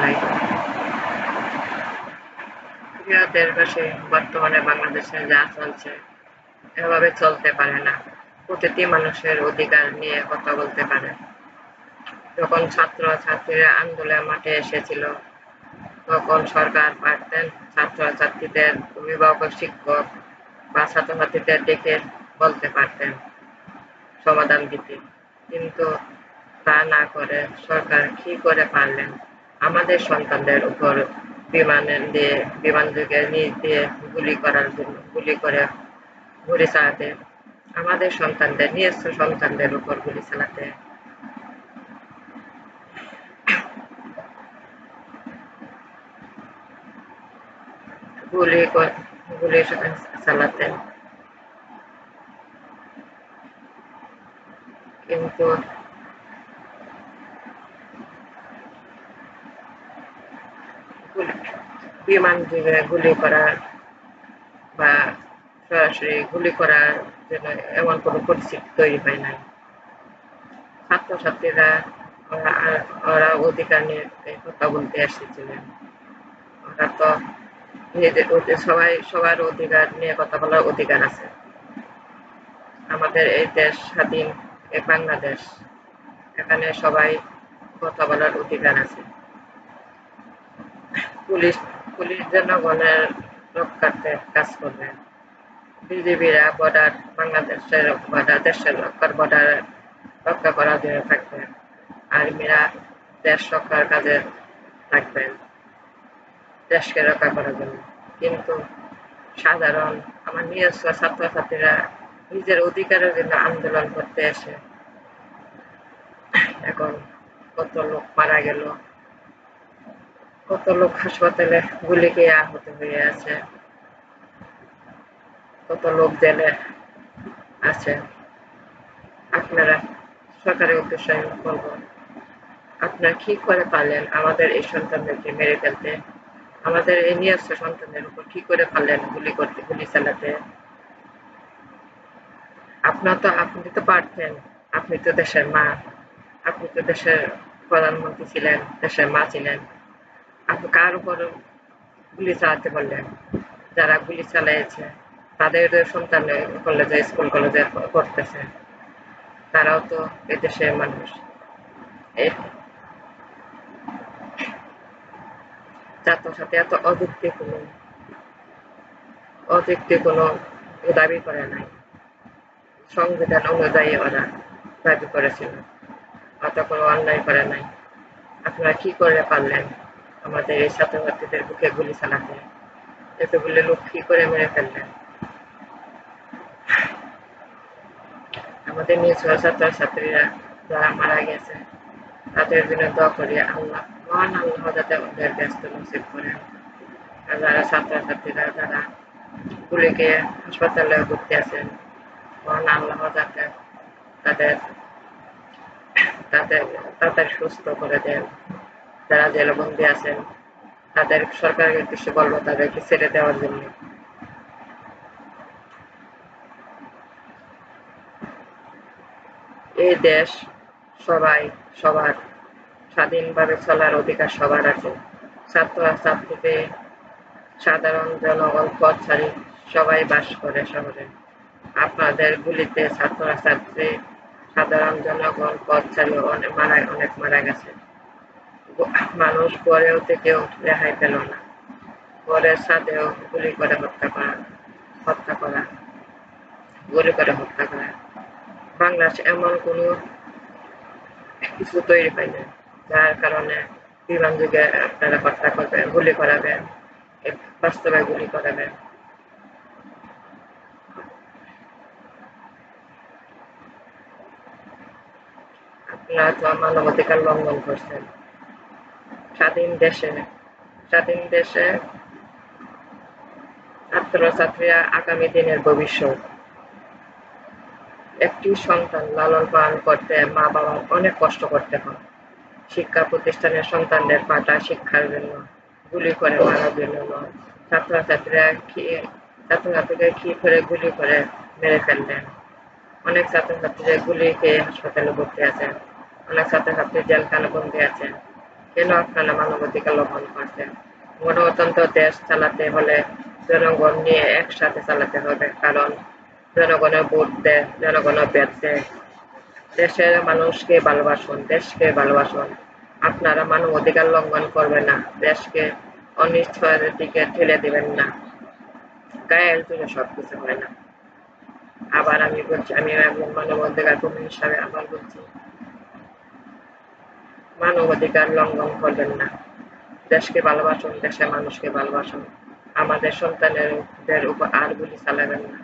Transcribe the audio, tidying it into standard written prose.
আলাইকুম। প্রিয় দেশবাসী, বর্তমানে বাংলাদেশে যা চলছে এভাবে চলতে পারে না। প্রতিটি মানুষের অধিকার নিয়ে কথা বলতে পারে। যখন ছাত্র-ছাত্রীরা আন্দোলনের মাঠে এসেছিল, তখন সরকার পারতেন ছাত্র-ছাত্রীদের, অভিভাবক, শিক্ষক বা ছাত্র-ছাত্রীদের ডেকে বলতে পারতেন, সমাধান দিতে। কিন্তু তা না করে সরকার কি করে পারলেন আমাদের সন্তানদের উপর বিমানযোগে নিচ দিয়ে গুলি করে গুলি চালাতে, আমাদের সন্তানদের, নিজস্ব সন্তানদের উপর গুলি চালাতে। গুলি গুলি চালাতেন। কিন্তু বিমান যোগে গুলি করার বা সরাসরি গুলি করার জন্য এমন কোনো পরিস্থিতি তৈরি হয় নাই। ছাত্র-ছাত্রীরা ওরা অধিকার নিয়ে কথা বলতে এসেছিলেন। ওরা তো সবার অধিকার নিয়ে কথা বলার অধিকার আছে। আমাদের এই দেশ স্বাধীন, এই বাংলাদেশ, এখানে সবাই কথা বলার অধিকার আছে। পুলিশ পুলিশ জনগণের রক্ষার্থে কাজ করবে। বিজিবিরা বাংলাদেশের দেশের বর্ডার রক্ষা করার জন্য থাকবেন। আর্মিরা দেশ রক্ষার কাজে থাকবেন, দেশকে রক্ষা করার জন্য। কিন্তু সাধারণ আমার নিজস্ব ছাত্রছাত্রীরা নিজের অধিকারের জন্য আন্দোলন করতে এসে এখন কত লোক মারা গেল, কত লোক হাসপাতালে গুলি খেয়ে আহত হয়ে আছে, কত লোক জেলে আছে। আপনারা সরকারের উদ্দেশ্যে আমি বলবো, আপনারা কি করে পারলেন আমাদের এই সন্তানদেরকে মেরে ফেলতে? আমাদের এই নিজস্ব সন্তানদের উপর কি করে পারলেন গুলি চালাতে? আপনি তো পারতেন। আপনি তো দেশের মা, আপনি তো দেশের প্রধানমন্ত্রী ছিলেন, দেশের মা ছিলেন। আপনি কার উপর গুলি চালাতে বললেন? যারা গুলি চালিয়েছে তাদের সন্তান স্কুল কলেজে পড়তেছে, তারাও তো এদেশের মানুষ। ছাত্র-ছাত্রী এত অযৌক্তিক কোনো দাবি করে নাই। সংবিধান অনুযায়ী ওরা দাবি করেছিল, অত কোনো অন্যায় করে নাই। আপনারা কি করে পারলেন আমাদের এই ছাত্র-ছাত্রীদের বুকে গুলি চালাতে? এতগুলো লোক কি করে মেরে ফেললেন? আমাদের নিজ ছাত্র-ছাত্রীরা যারা মারা গেছে তাদের জন্য দোয়া করি, মহান আল্লাহ যাতে ওদের ব্যস্ত নসিব করেন। আর যারা ছাত্র-ছাত্রীরা যারা গুলি খেয়ে হাসপাতালে ভর্তি আছেন, মহান আল্লাহ যাতে তাদের তাদের তাড়াতাড়ি সুস্থ করে দেন। যারা জেলবন্দি আছেন তাদের সরকারের কিছু বলবো তাদেরকে ছেড়ে দেওয়ার জন্য। এই দেশ সবার স্বাধীনভাবে চলার অধিকার সবার আছে। ছাত্র-ছাত্রীতে সাধারণ জনগণ পথচারী সবাই বাস করে শহরে। আপনাদের গুলিতে ছাত্র-ছাত্রী সাধারণ জনগণ পথচারী অনেক মারা গেছে। মানুষ গড়ে উঠে কেউ রেহাই পেল না। ঘরের ছাদেও গুলি করে হত্যা করা বাংলাদেশ এমন কোনো কিছু তৈরি হয়নি যার কারণে বিমান যুগে আপনারা হত্যা করবেন, গুলি করাবেন, বাস্তবে গুলি করাবেন। আপনারা তো মানবাধিকার লঙ্ঘন করছেন। স্বাধীন দেশে ছাত্র-ছাত্রীরা আগামী দিনের ভবিষ্যৎ। একটি সন্তান লালন পালন করতে মা-বাবার অনেক কষ্ট করতে হয়। শিক্ষা প্রতিষ্ঠানের সন্তানদের পাঠা শিক্ষার জন্য গুলি করে মারার জন্য নয়। ছাত্রছাত্রীদের কি করে গুলি করে মেরে ফেললেন? অনেক ছাত্রছাত্রীরা গুলি খেয়ে হাসপাতালে ভর্তি আছেন, অনেক ছাত্রছাত্রী জেলখানায় বন্দী আছেন। কেন আপনারা মানবাধিকার লঙ্ঘন করছেন? গণতন্ত্র দেশ চালাতে হলে জনগণ নিয়ে একসাথে চালাতে হবে, কারণ জনগণের ভোট দেয়, জনগণের ভোট দেয়। দেশের মানুষকে ভালোবাসুন, দেশকে ভালোবাসুন। আপনারা মানবাধিকার লঙ্ঘন করবেন না, দেশকে অনিশ্চয়ের দিকে ঠেলে দিবেন না। গায়ের জোরে সবকিছু হয় না। আবার আমি বলছি, আমি একজন মানবাধিকার কর্মী হিসাবে আবার বলছি, মানবাধিকার লঙ্ঘন করবেন না। দেশকে ভালোবাসুন, দেশের মানুষকে ভালোবাসুন। আমাদের সন্তানদের উপর আর গুলি চালাবেন না।